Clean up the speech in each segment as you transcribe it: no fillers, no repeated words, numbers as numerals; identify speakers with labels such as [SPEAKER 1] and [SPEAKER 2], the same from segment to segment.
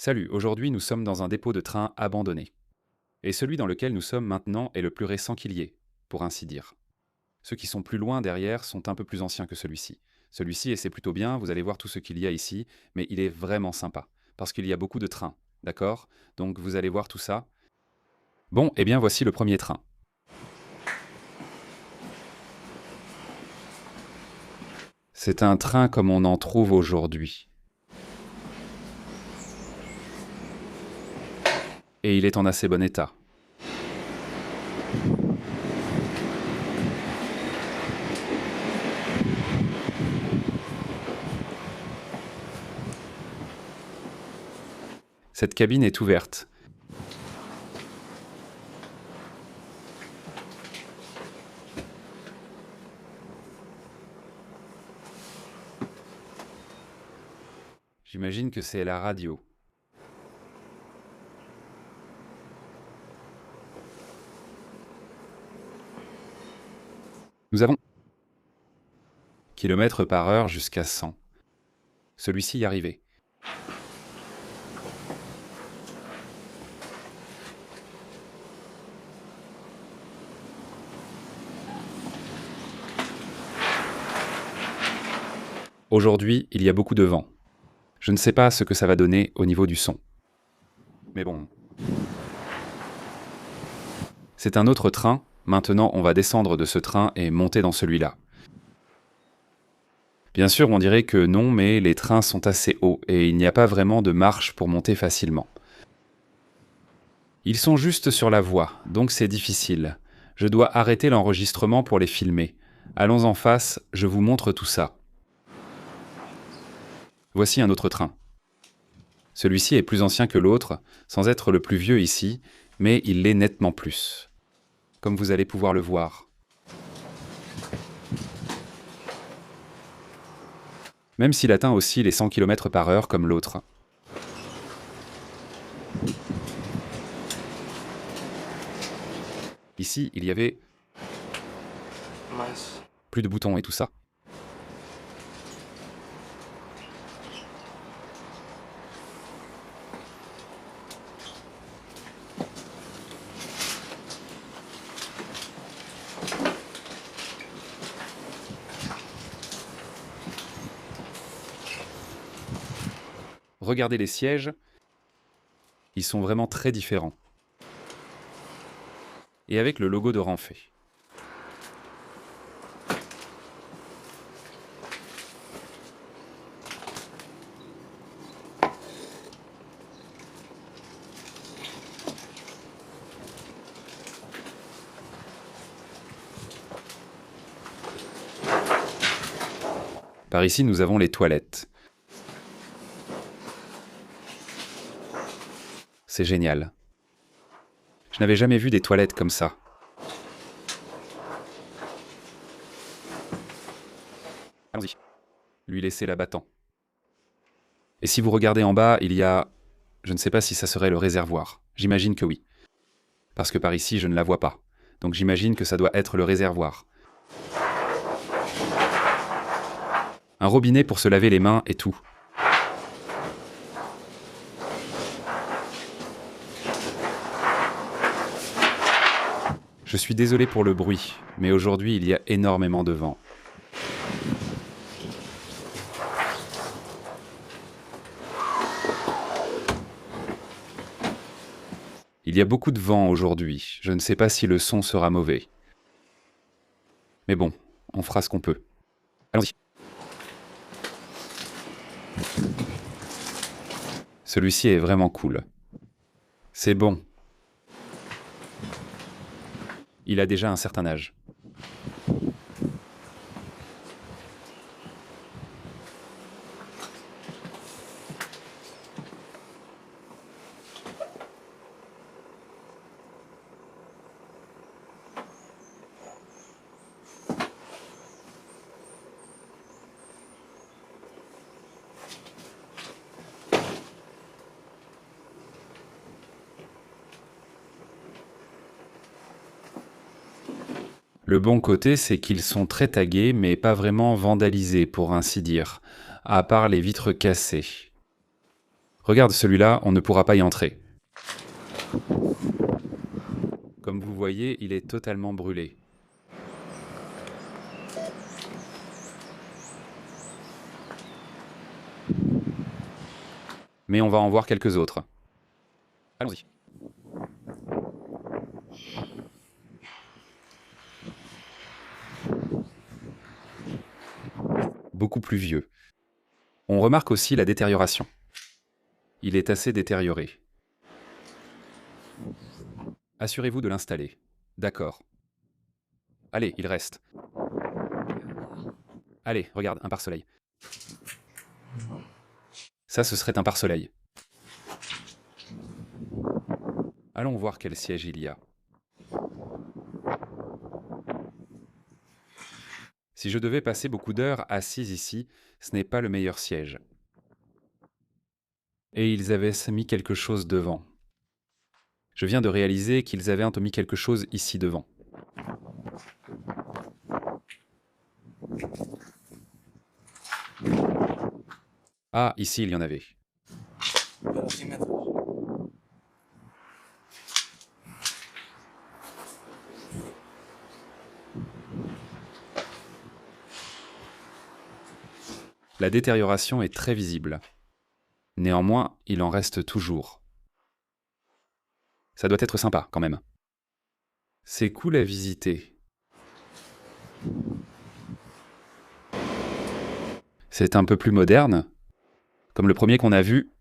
[SPEAKER 1] Salut, aujourd'hui nous sommes dans un dépôt de train abandonné. Et celui dans lequel nous sommes maintenant est le plus récent qu'il y ait, pour ainsi dire. Ceux qui sont plus loin derrière sont un peu plus anciens que celui-ci. Celui-ci, et c'est plutôt bien, vous allez voir tout ce qu'il y a ici, mais il est vraiment sympa, parce qu'il y a beaucoup de trains, d'accord? Donc vous allez voir tout ça. Bon, eh bien voici le premier train. C'est un train comme on en trouve aujourd'hui. Et il est en assez bon état. Cette cabine est ouverte. J'imagine que c'est la radio. Nous avons kilomètres par heure jusqu'à 100. Celui-ci y arrivait. Aujourd'hui, il y a beaucoup de vent. Je ne sais pas ce que ça va donner au niveau du son. Mais bon. C'est un autre train. Maintenant, on va descendre de ce train et monter dans celui-là. Bien sûr, on dirait que non, mais les trains sont assez hauts et il n'y a pas vraiment de marche pour monter facilement. Ils sont juste sur la voie, donc c'est difficile. Je dois arrêter l'enregistrement pour les filmer. Allons en face, je vous montre tout ça. Voici un autre train. Celui-ci est plus ancien que l'autre, sans être le plus vieux ici, mais il l'est nettement plus. Comme vous allez pouvoir le voir. Même s'il atteint aussi les 100 km par heure comme l'autre. Ici, il y avait plus de boutons et tout ça. Regardez les sièges, ils sont vraiment très différents. Et avec le logo de Renfe. Par ici, nous avons les toilettes. C'est génial. Je n'avais jamais vu des toilettes comme ça. Allons-y. Lui laisser la battant. Et si vous regardez en bas, il y a... Je ne sais pas si ça serait le réservoir. J'imagine que oui. Parce que par ici, je ne la vois pas. Donc j'imagine que ça doit être le réservoir. Un robinet pour se laver les mains et tout. Je suis désolé pour le bruit, mais aujourd'hui il y a énormément de vent. Il y a beaucoup de vent aujourd'hui, je ne sais pas si le son sera mauvais. Mais bon, on fera ce qu'on peut. Allons-y. Celui-ci est vraiment cool. C'est bon. Il a déjà un certain âge. Le bon côté, c'est qu'ils sont très tagués, mais pas vraiment vandalisés, pour ainsi dire, à part les vitres cassées. Regarde celui-là, on ne pourra pas y entrer. Comme vous voyez, il est totalement brûlé. Mais on va en voir quelques autres. Allons-y. Beaucoup plus vieux. On remarque aussi la détérioration. Il est assez détérioré. Assurez-vous de l'installer. D'accord. Allez, il reste. Allez, regarde, un pare-soleil. Ça, ce serait un pare-soleil. Allons voir quel siège il y a. Si je devais passer beaucoup d'heures assis ici, ce n'est pas le meilleur siège. Et ils avaient mis quelque chose devant. Je viens de réaliser qu'ils avaient mis quelque chose ici devant. Ah, ici il y en avait. La détérioration est très visible. Néanmoins, il en reste toujours. Ça doit être sympa, quand même. C'est cool à visiter. C'est un peu plus moderne, comme le premier qu'on a vu.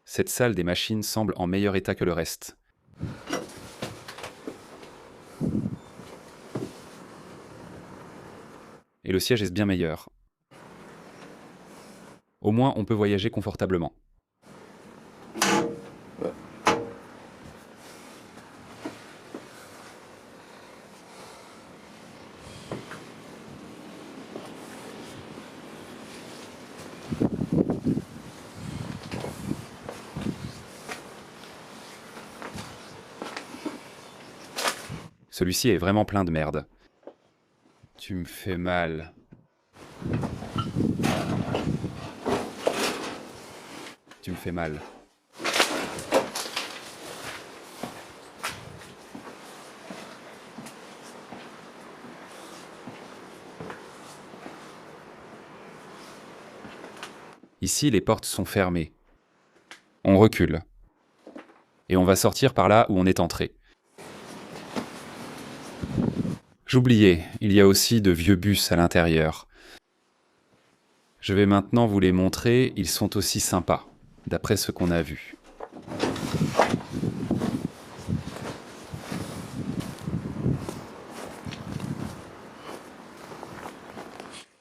[SPEAKER 1] Cette salle des machines semble en meilleur état que le reste. Et le siège est bien meilleur. Au moins, on peut voyager confortablement. Celui-ci est vraiment plein de merde. Tu me fais mal. Tu me fais mal. Ici, les portes sont fermées. On recule. Et on va sortir par là où on est entré. J'oubliais, il y a aussi de vieux bus à l'intérieur. Je vais maintenant vous les montrer, ils sont aussi sympas, d'après ce qu'on a vu.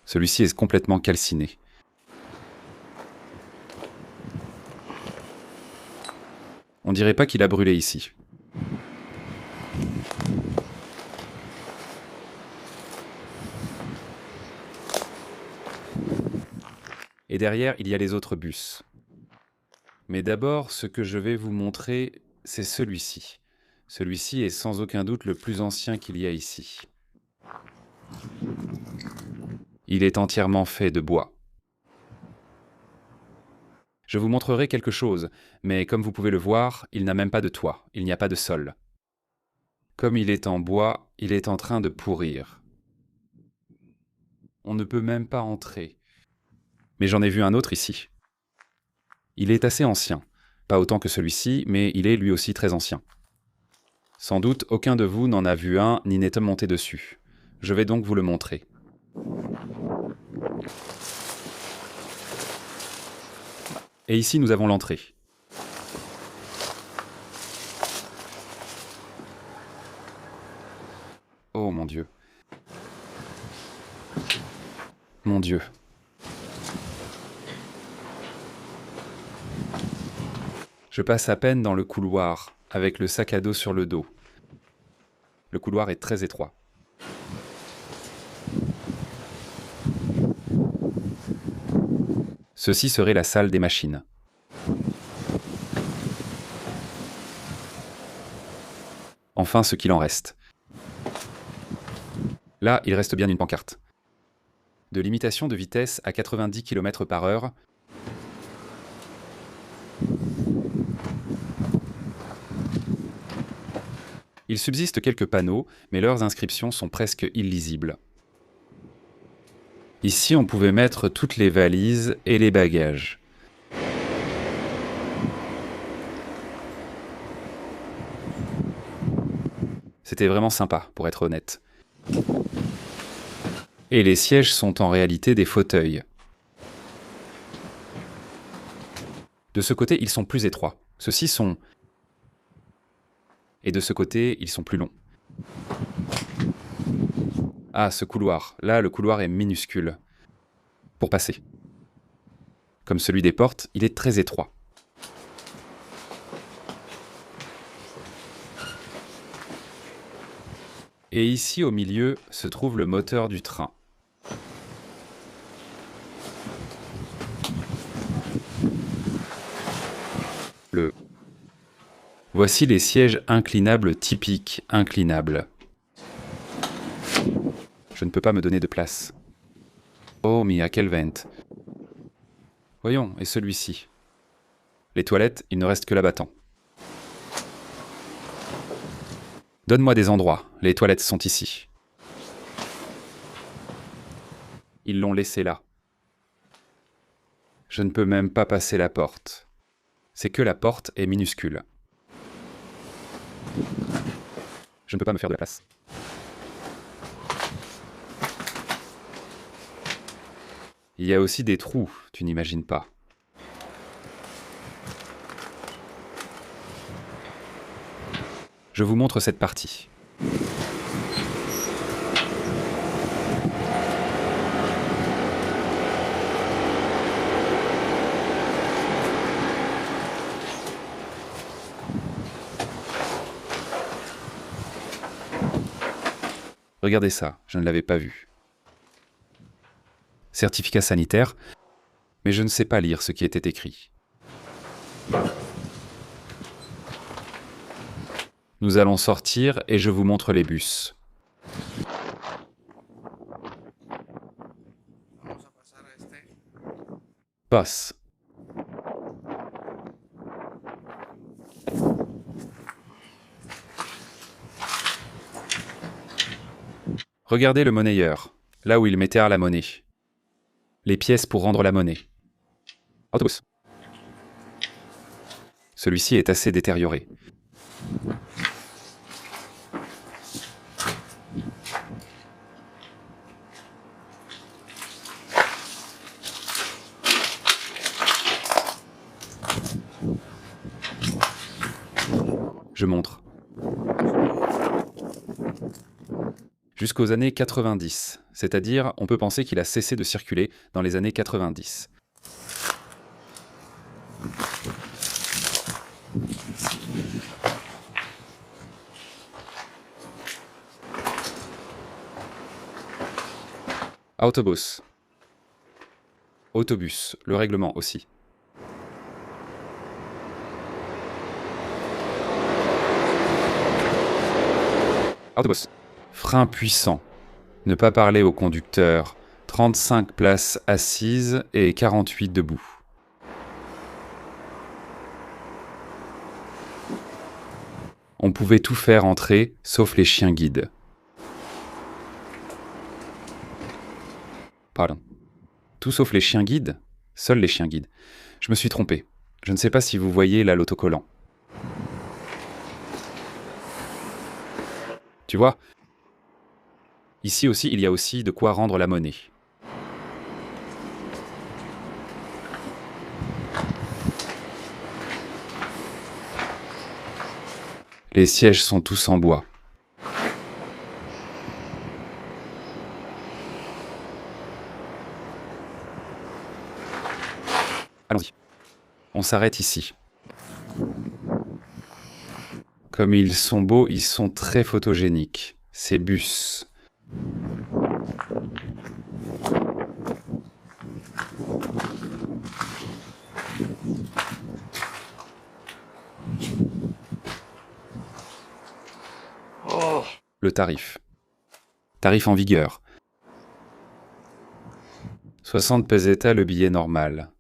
[SPEAKER 1] Celui-ci est complètement calciné. On dirait pas qu'il a brûlé ici. Et derrière, il y a les autres bus. Mais d'abord, ce que je vais vous montrer, c'est celui-ci. Celui-ci est sans aucun doute le plus ancien qu'il y a ici. Il est entièrement fait de bois. Je vous montrerai quelque chose, mais comme vous pouvez le voir, il n'a même pas de toit, il n'y a pas de sol. Comme il est en bois, il est en train de pourrir. On ne peut même pas entrer. Mais j'en ai vu un autre ici. Il est assez ancien. Pas autant que celui-ci, mais il est lui aussi très ancien. Sans doute, aucun de vous n'en a vu un ni n'est monté dessus. Je vais donc vous le montrer. Et ici, nous avons l'entrée. Oh mon Dieu. Mon Dieu. Je passe à peine dans le couloir, avec le sac à dos sur le dos. Le couloir est très étroit. Ceci serait la salle des machines. Enfin, ce qu'il en reste. Là, il reste bien une pancarte. de limitation de vitesse à 90 km/h. Il subsiste quelques panneaux, mais leurs inscriptions sont presque illisibles. Ici, on pouvait mettre toutes les valises et les bagages. C'était vraiment sympa, pour être honnête. Et les sièges sont en réalité des fauteuils. De ce côté, ils sont plus étroits. Ceux-ci sont... Et de ce côté, ils sont plus longs. Ah, ce couloir. Là, le couloir est minuscule. Pour passer. Comme celui des portes, il est très étroit. Et ici, au milieu, se trouve le moteur du train. Voici les sièges inclinables typiques, inclinables. Je ne peux pas me donner de place. Oh, mais à quel vent. Voyons, et celui-ci. Les toilettes, il ne reste que l'abattant. Donne-moi des endroits, les toilettes sont ici. Ils l'ont laissé là. Je ne peux même pas passer la porte. C'est que la porte est minuscule. Je ne peux pas me faire de la place. Il y a aussi des trous, tu n'imagines pas. Je vous montre cette partie. Regardez ça, je ne l'avais pas vu. Certificat sanitaire, mais je ne sais pas lire ce qui était écrit. Nous allons sortir et je vous montre les bus. Passe. Regardez le monnayeur, là où il mettait à la monnaie. Les pièces pour rendre la monnaie. Autobus. Celui-ci est assez détérioré. Je montre. Jusqu'aux années 90, c'est-à-dire on peut penser qu'il a cessé de circuler dans les années 90. Autobus. Autobus, le règlement aussi. Autobus. Frein puissant. Ne pas parler au conducteur. 35 places assises et 48 debout. On pouvait tout faire entrer, sauf les chiens guides. Pardon. Tout sauf les chiens guides? Seuls les chiens guides. Je me suis trompé. Je ne sais pas si vous voyez là l'autocollant. Tu vois? Ici aussi, il y a aussi de quoi rendre la monnaie. Les sièges sont tous en bois. Allons-y. On s'arrête ici. Comme ils sont beaux, ils sont très photogéniques. Ces bus. Le tarif. Tarif en vigueur. 60 pesetas le billet normal.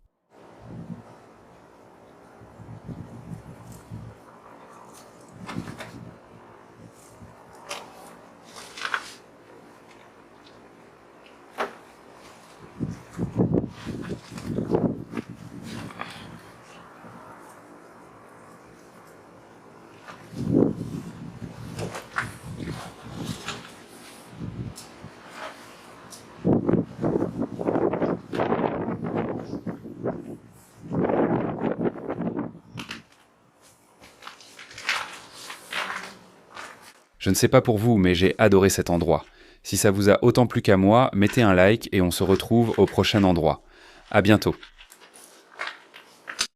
[SPEAKER 1] Je ne sais pas pour vous, mais j'ai adoré cet endroit. Si ça vous a autant plu qu'à moi, mettez un like et on se retrouve au prochain endroit. À bientôt.